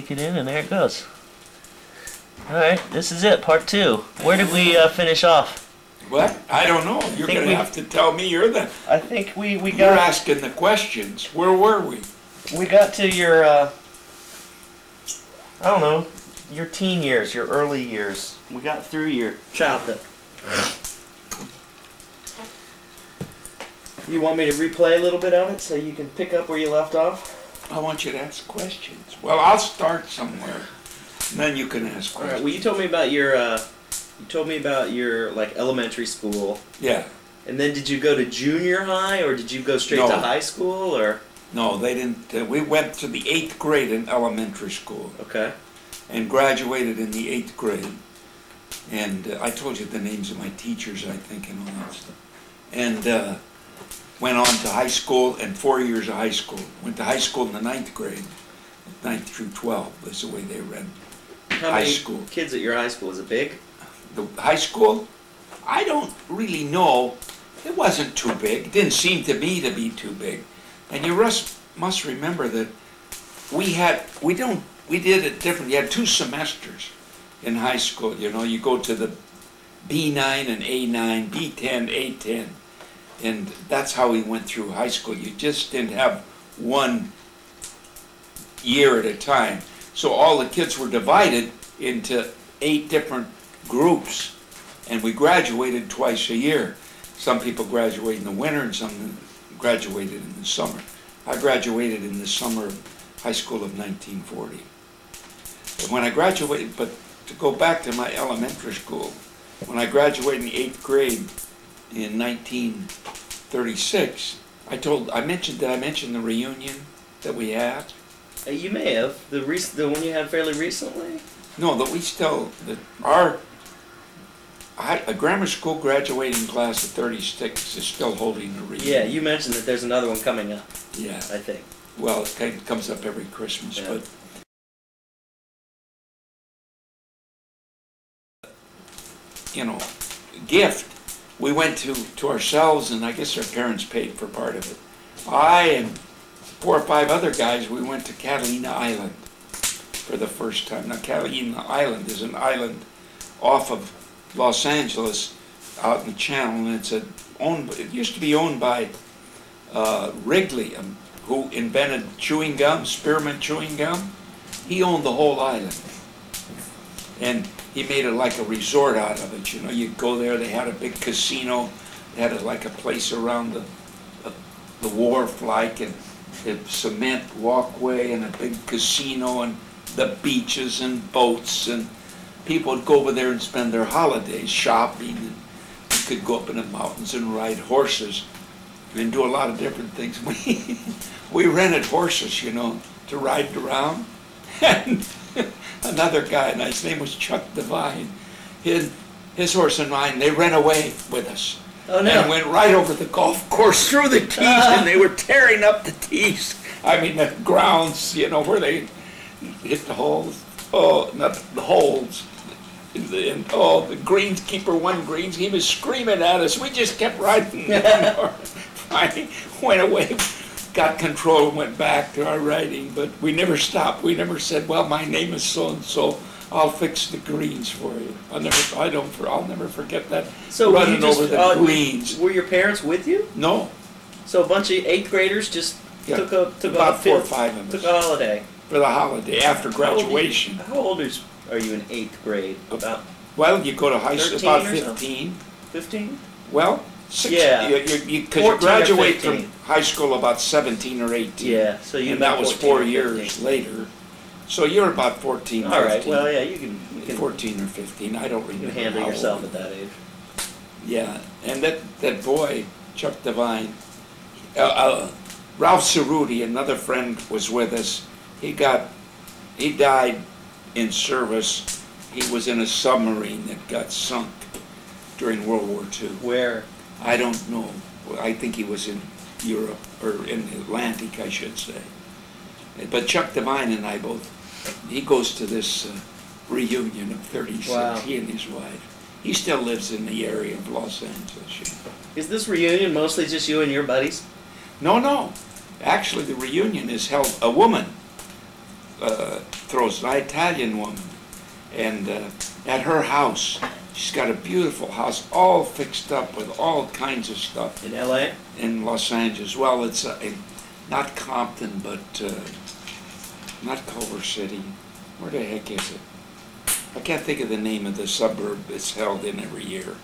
kick it in, and there it goes. Alright, this is it, part 2. Where did we finish off? What? I don't know. You're going to have to tell me. I think we got... You're asking the questions. Where were we? We got to your, I don't know, your teen years, your early years. We got through your childhood. You want me to replay a little bit of it so you can pick up where you left off? I want you to ask questions. Well, I'll start somewhere, and then you can ask questions. All right. Well, you told me about your like elementary school. Yeah. And then did you go to junior high, or did you go straight to high school, or? No, they didn't. We went to the 8th grade in elementary school. Okay. And graduated in the 8th grade. And I told you the names of my teachers, I think, and all that stuff. And went on to high school, and 4 years of high school. Went to high school in the 9th grade. 9th through 12 was the way they read high school. How many kids at your high school? Was it big? The high school? I don't really know. It wasn't too big. It didn't seem to me to be too big. And you must remember that we did it different. You had 2 semesters in high school. You know, you go to the B9 and A9, B10, A10. And that's how we went through high school. You just didn't have one year at a time. So all the kids were divided into 8 different groups. And we graduated twice a year. Some people graduate in the winter and some graduated in the summer. I graduated in the summer of high school of 1940. But when I graduated, but to go back to my elementary school, when I graduated in the 8th grade in 1936, did I mention the reunion that we had? You may have. The one you had fairly recently? No, our grammar school graduating class of 36 is still holding a reunion. Yeah, you mentioned that there's another one coming up. Yeah. I think. Well, it kind of comes up every Christmas, yeah. But you know, gift. We went to ourselves, and I guess our parents paid for part of it. I and 4 or 5 other guys, we went to Catalina Island for the first time. Now, Catalina Island is an island off of Los Angeles, out in the Channel, and it used to be owned by Wrigley, who invented chewing gum, spearmint chewing gum. He owned the whole island, and he made it like a resort out of it. You know, you'd go there. They had a big casino. They had like a place around the wharf, like, and a cement walkway, and a big casino, and the beaches and boats, and people would go over there and spend their holidays shopping, and you could go up in the mountains and ride horses and do a lot of different things. We rented horses, you know, to ride around. And another guy, and his name was Chuck Devine, his horse and mine, they ran away with us. Oh, no. And went right over the golf course through the tees, and they were tearing up the tees. I mean, the grounds, you know, where they hit the holes. Oh, not the holes. And the greenskeeper, one greens, he was screaming at us. We just kept riding. Finally went away, got control, and went back to our riding. But we never stopped. We never said, well, my name is so-and-so. I'll fix the greens for you. I'll never forget that. So running over the greens. Were your parents with you? No. So a bunch of 8th graders just took about 4 or 5 of us. Took a holiday. For the holiday after graduation. How old are you in 8th grade? About. Well, you go to high school about 15. 15? Well, 16. Yeah. Because you graduate from high school about 17 or 18. Yeah. So you. And that was 4 years later. So you're about 14, 15. All right. Well, yeah, you can 14 or 15. I don't remember. You can handle yourself at that age. Yeah, and that boy, Chuck Devine, Ralph Cerruti, another friend, was with us. He died in service. He was in a submarine that got sunk during World War II. Where? I don't know. I think he was in Europe, or in the Atlantic, I should say. But Chuck Devine and I both, he goes to this reunion of 36, wow. He and his wife. He still lives in the area of Los Angeles. You know. Is this reunion mostly just you and your buddies? No. Actually, the reunion is held, a woman throws, an Italian woman. And at her house, she's got a beautiful house, all fixed up with all kinds of stuff. In L.A.? In Los Angeles. Well, it's not Compton, but not Culver City. Where the heck is it? I can't think of the name of the suburb it's held in every year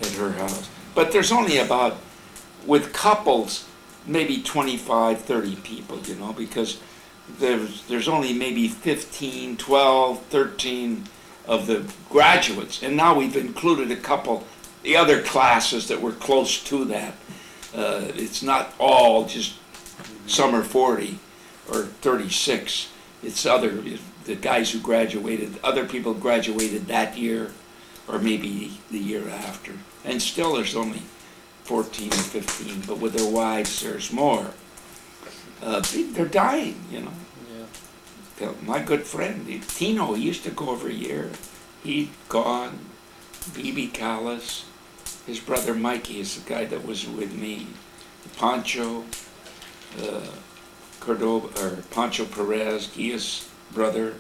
at her house. But there's only about, with couples, maybe 25, 30 people, you know, because there's only maybe 15, 12, 13 of the graduates. And now we've included a couple, the other classes that were close to that. It's not all just summer 40 or 36. It's the guys who graduated, other people graduated that year or maybe the year after. And still there's only 14 or 15, but with their wives there's more. They're dying, you know. Yeah. My good friend, Tino, he used to go every year. He'd gone. B.B. Callis, his brother Mikey is the guy that was with me. Pancho, Cordoba, or Pancho Perez, Gia's brother.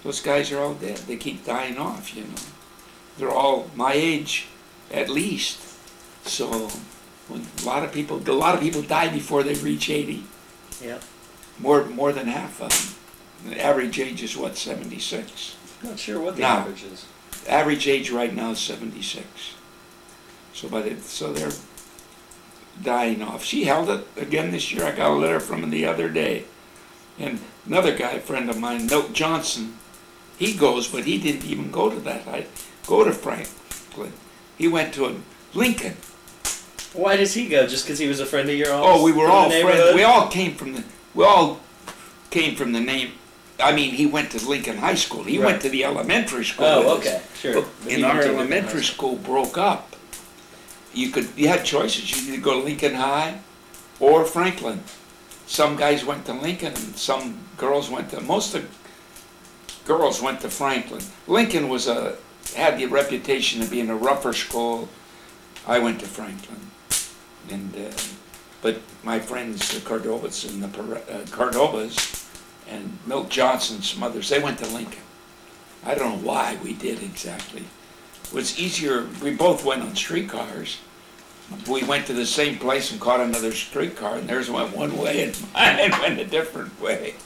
Those guys are all dead. They keep dying off, you know. They're all my age, at least. So a lot of people die before they reach 80. Yeah. More than half of them. The average age is what, 76? Not sure what the average is. Average age right now is 76. So they're dying off. She held it again this year. I got a letter from her the other day. And another guy, a friend of mine, Milt Johnson, he goes, but he didn't even go to that. I go to Franklin. He went to Lincoln. Why does he go? Just because he was a friend of yours? Oh, we were all friends. We all came from the name. I mean, he went to Lincoln High School. He went to the elementary school. Oh, okay, sure. And our elementary school broke up. You had choices. You could go to Lincoln High or Franklin. Some guys went to Lincoln, and some girls went to. Most of the girls went to Franklin. Lincoln had the reputation of being a rougher school. I went to Franklin, but my friends, the Cordobas and and Milt Johnson, some others, they went to Lincoln. I don't know why we did exactly. It was easier. We both went on streetcars. We went to the same place and caught another streetcar, and theirs went one way and mine went a different way.